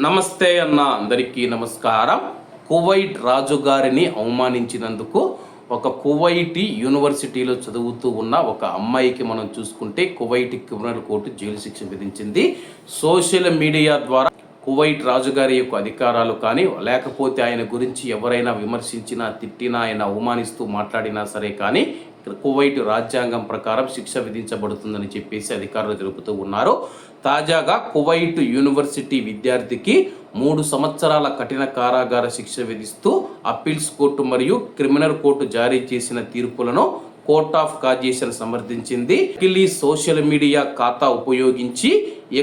నమస్తే అన్న, అందరికీ నమస్కారం. కువైట్ రాజుగారిని అవమానించినందుకు ఒక కువైటీ యూనివర్సిటీలో చదువుతూ ఉన్న ఒక అమ్మాయికి మనం చూసుకుంటే కువైట్ క్రిమినల్ కోర్టు జైలు శిక్ష విధించింది. సోషల్ మీడియా ద్వారా కువైట్ రాజుగారి యొక్క అధికారాలు కానీ లేకపోతే ఆయన గురించి ఎవరైనా విమర్శించినా తిట్టినా ఆయన అవమానిస్తూ మాట్లాడినా సరే కానీ కువైట్ రాజ్యాంగం ప్రకారం శిక్ష విధించబడుతుందని చెప్పేసి అధికారులు తెలుపుతూ ఉన్నారు. తాజాగా కువైట్ యూనివర్సిటీ విద్యార్థికి 3 సంవత్సరాల కఠిన కారాగార శిక్ష విధిస్తూ అప్పీల్స్ కోర్టు మరియు క్రిమినల్ కోర్టు జారీ చేసిన తీర్పులను కోర్ట్ ఆఫ్ కాజేషన్ సమర్థించింది. సోషల్ మీడియా ఖాతా ఉపయోగించి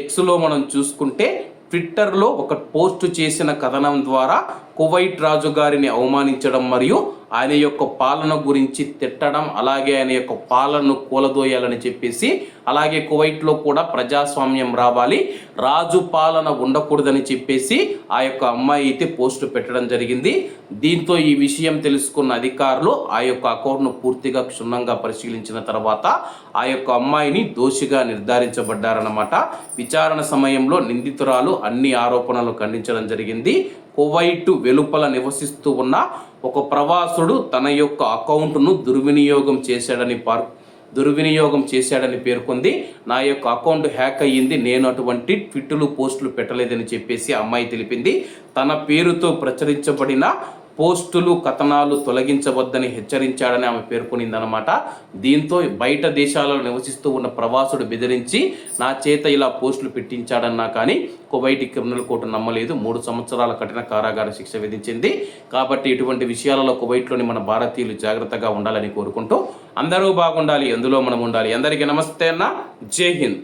ఎక్స్లో మనం చూసుకుంటే ట్విట్టర్లో ఒక పోస్ట్ చేసిన కథనం ద్వారా కువైట్ రాజు గారిని అవమానించడం మరియు ఆయన యొక్క పాలన గురించి తిట్టడం, అలాగే ఆయన యొక్క పాలనను కూలదోయాలని చెప్పేసి, అలాగే కువైట్లో కూడా ప్రజాస్వామ్యం రావాలి, రాజు పాలన ఉండకూడదని చెప్పేసి ఆ యొక్క అమ్మాయి అయితే పోస్ట్ పెట్టడం జరిగింది. దీంతో ఈ విషయం తెలుసుకున్న అధికారులు ఆ యొక్క అకౌంట్ను పూర్తిగా క్షుణ్ణంగా పరిశీలించిన తర్వాత ఆ యొక్క అమ్మాయిని దోషిగా నిర్ధారించబడ్డారన్నమాట. విచారణ సమయంలో నిందితురాలు అన్ని ఆరోపణలు ఖండించడం జరిగింది. కువైట్ వెలుపల నివసిస్తూ ఉన్న ఒక ప్రవాసుడు తన యొక్క అకౌంట్ను దుర్వినియోగం చేశాడని పేర్కొంది. నా యొక్క అకౌంట్ హ్యాక్ అయ్యింది, నేను అటువంటి ట్వీట్లు పోస్టులు పెట్టలేదని చెప్పేసి అమ్మాయి తెలిపింది. తన పేరుతో ప్రచురించబడిన పోస్టులు కథనాలు తొలగించవద్దని హెచ్చరించాడని ఆమె పేర్కొనిందనమాట. దీంతో బయట దేశాలలో నివసిస్తూ ఉన్న ప్రవాసుడు బెదిరించి నా చేత ఇలా పోస్టులు పెట్టించాడన్నా కానీ కువైట్ క్రిమినల్ కోర్టు నమ్మలేదు. 3 సంవత్సరాల కఠిన కారాగార శిక్ష విధించింది. కాబట్టి ఇటువంటి విషయాలలో కువైట్లోని మన భారతీయులు జాగ్రత్తగా ఉండాలని కోరుకుంటూ అందరూ బాగుండాలి, అందులో మనం ఉండాలి. అందరికీ నమస్తే అన్న, జై హింద్.